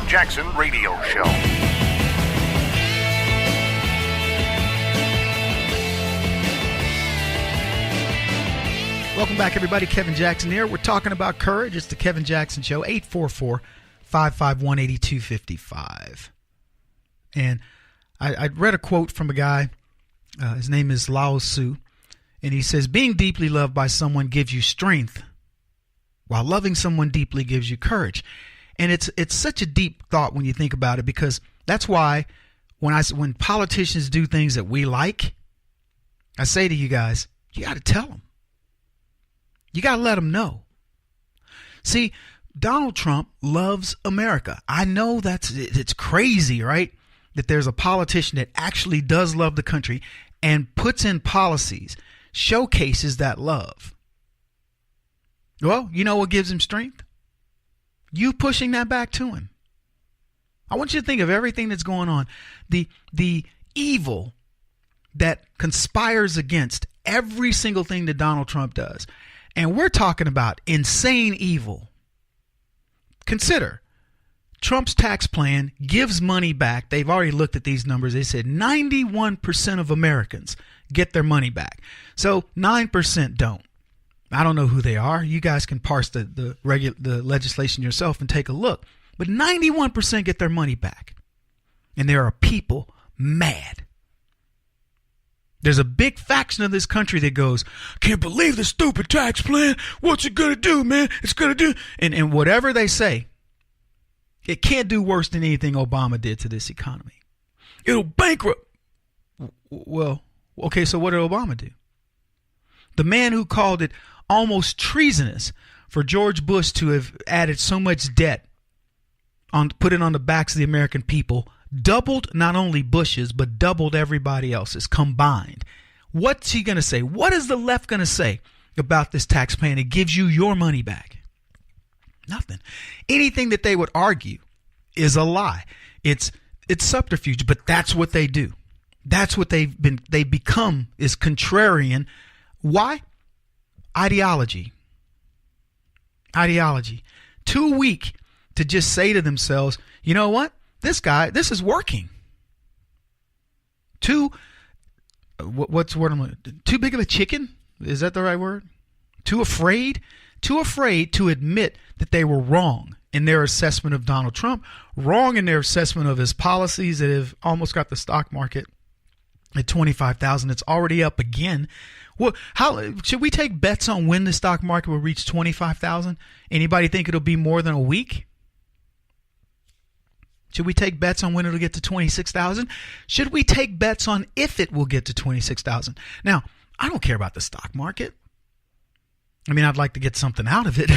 Jackson Radio Show. Welcome back, everybody. Kevin Jackson here. We're talking about courage. It's the Kevin Jackson Show, 844-551-8255. And I read a quote from a guy. His name is Lao Tzu. And he says, being deeply loved by someone gives you strength, while loving someone deeply gives you courage. And it's such a deep thought when you think about it, because that's why when politicians do things that we like, I say to you guys, you got to tell them. You got to let them know. See, Donald Trump loves America. I know it's crazy, right? That there's a politician that actually does love the country and puts in policies, showcases that love. Well, you know what gives him strength? You pushing that back to him. I want you to think of everything that's going on. The evil that conspires against every single thing that Donald Trump does. And we're talking about insane evil. Consider, Trump's tax plan gives money back. They've already looked at these numbers. They said 91% of Americans get their money back. So 9% don't. I don't know who they are. You guys can parse the legislation yourself and take a look. But 91% get their money back. And there are people mad. There's a big faction of this country that goes, can't believe the stupid tax plan. What's it going to do, man? It's going to do. And whatever they say, it can't do worse than anything Obama did to this economy. It'll bankrupt. Well, okay, so what did Obama do? The man who called it almost treasonous for George Bush to have added so much debt, put it on the backs of the American people, doubled not only Bush's, but doubled everybody else's combined. What's he going to say? What is the left going to say about this tax plan? It gives you your money back. Nothing. Anything that they would argue is a lie. It's subterfuge, but that's what they do. That's what they become, is contrarian. Why? Ideology. Too weak to just say to themselves, you know what? This is working. What's the word? Too big of a chicken? Is that the right word? Too afraid to admit that they were wrong in their assessment of Donald Trump, wrong in their assessment of his policies that have almost got the stock market at 25,000. It's already up again. Well, should we take bets on when the stock market will reach 25,000? Anybody think it'll be more than a week? Should we take bets on when it'll get to 26,000? Should we take bets on if it will get to 26,000? Now, I don't care about the stock market. I mean, I'd like to get something out of it.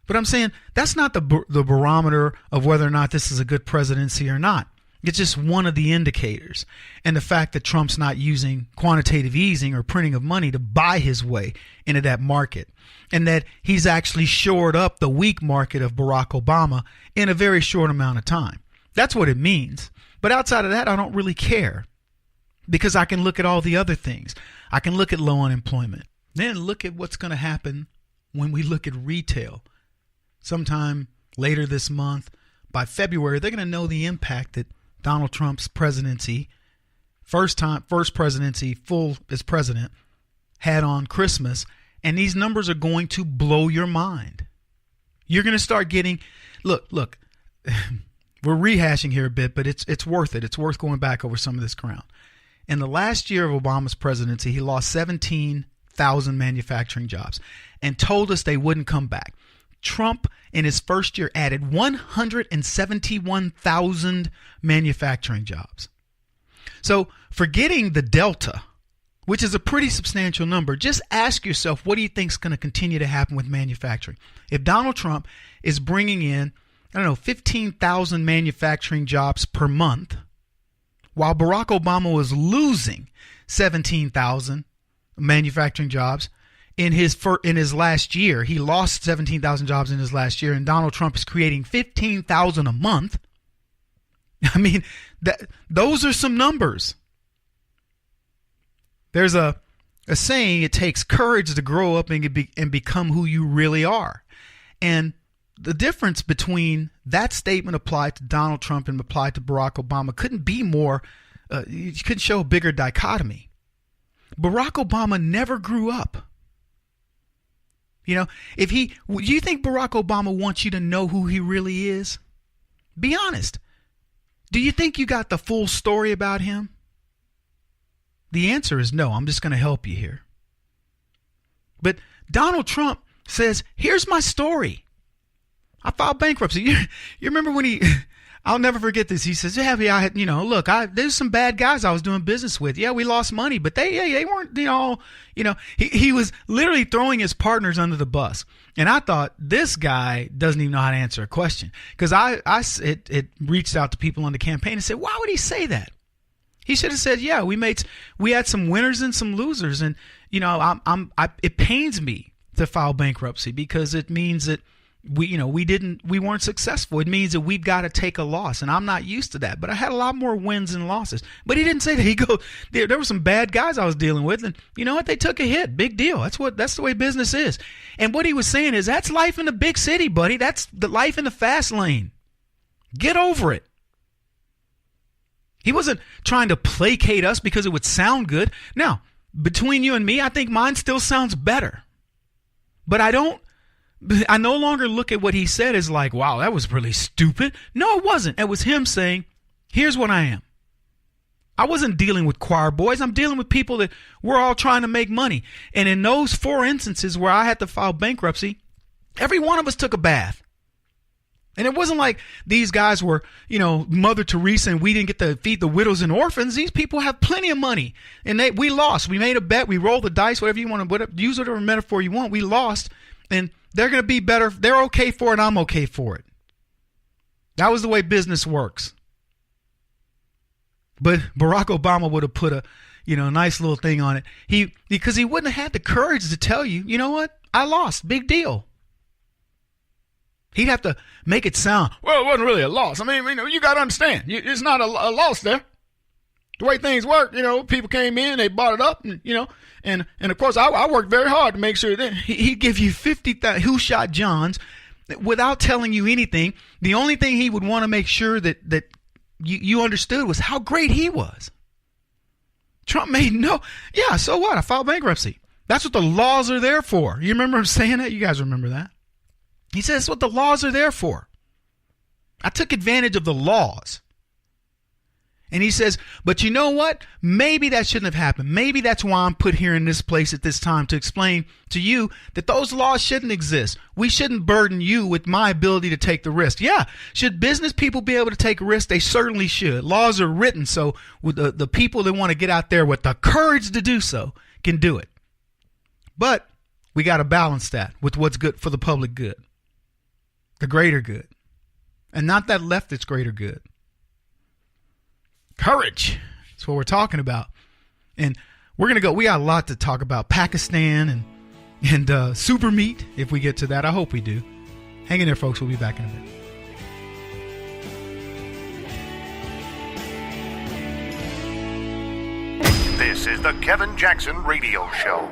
But I'm saying that's not the barometer of whether or not this is a good presidency or not. It's just one of the indicators. And the fact that Trump's not using quantitative easing or printing of money to buy his way into that market, and that he's actually shored up the weak market of Barack Obama in a very short amount of time. That's what it means. But outside of that, I don't really care, because I can look at all the other things. I can look at low unemployment. Then look at what's going to happen when we look at retail. Sometime later this month, by February, they're going to know the impact that Donald Trump's presidency, first presidency full as president, had on Christmas. And these numbers are going to blow your mind. You're going to start getting, look, we're rehashing here a bit, but it's worth it. It's worth going back over some of this ground. In the last year of Obama's presidency, he lost 17,000 manufacturing jobs and told us they wouldn't come back. Trump, in his first year, added 171,000 manufacturing jobs. So forgetting the delta, which is a pretty substantial number, just ask yourself, what do you think is going to continue to happen with manufacturing? If Donald Trump is bringing in, 15,000 manufacturing jobs per month, while Barack Obama was losing 17,000 manufacturing jobs in his last year. He lost 17,000 jobs in his last year, and Donald Trump is creating 15,000 a month. I mean, those are some numbers. There's a saying, it takes courage to grow up and become who you really are. And the difference between that statement applied to Donald Trump and applied to Barack Obama couldn't be more, you couldn't show a bigger dichotomy. Barack Obama never grew up. You know, do you think Barack Obama wants you to know who he really is? Be honest. Do you think you got the full story about him? The answer is no. I'm just going to help you here. But Donald Trump says, here's my story. I filed bankruptcy. You remember when I'll never forget this. He says, there's some bad guys I was doing business with. Yeah, we lost money, but they weren't, he was literally throwing his partners under the bus. And I thought, this guy doesn't even know how to answer a question. Because it reached out to people on the campaign and said, why would he say that? He should have said, yeah, we had some winners and some losers. And, it pains me to file bankruptcy because it means that we weren't successful. It means that we've got to take a loss, and I'm not used to that. But I had a lot more wins than losses. But he didn't say that. There were some bad guys I was dealing with, and you know what? They took a hit. Big deal. That's the way business is. And what he was saying is that's life in the big city, buddy. That's the life in the fast lane. Get over it. He wasn't trying to placate us because it would sound good. Now, between you and me, I think mine still sounds better. But I no longer look at what he said as like, wow, that was really stupid. No, it wasn't. It was him saying, here's what I am. I wasn't dealing with choir boys. I'm dealing with people that we're all trying to make money. And in those 4 instances where I had to file bankruptcy, every one of us took a bath. And it wasn't like these guys were, Mother Teresa and we didn't get to feed the widows and orphans. These people have plenty of money. And we lost. We made a bet. We rolled the dice, whatever you want to, use whatever metaphor you want. We lost. And they're going to be better. They're okay for it. I'm okay for it. That was the way business works. But Barack Obama would have put a nice little thing on it. Because he wouldn't have had the courage to tell you, you know what? I lost. Big deal. He'd have to make it sound, well, it wasn't really a loss. I mean, you got to understand. It's not a loss there. The way things work, people came in, they bought it up, and of course, I worked very hard to make sure that he'd give you 50,000 Who Shot Johns without telling you anything. The only thing he would want to make sure that you understood was how great he was. Trump so what? I filed bankruptcy. That's what the laws are there for. You remember him saying that? You guys remember that? He says that's what the laws are there for. I took advantage of the laws. And he says, but you know what? Maybe that shouldn't have happened. Maybe that's why I'm put here in this place at this time to explain to you that those laws shouldn't exist. We shouldn't burden you with my ability to take the risk. Yeah, should business people be able to take risks? They certainly should. Laws are written so with the people that want to get out there with the courage to do so can do it. But we got to balance that with what's good for the public good, the greater good, and not that leftist greater good. Courage. That's what we're talking about. And we're going to go. We got a lot to talk about. Pakistan and super meat, if we get to that. I hope we do. Hang in there, folks. We'll be back in a minute. This is the Kevin Jackson Radio Show.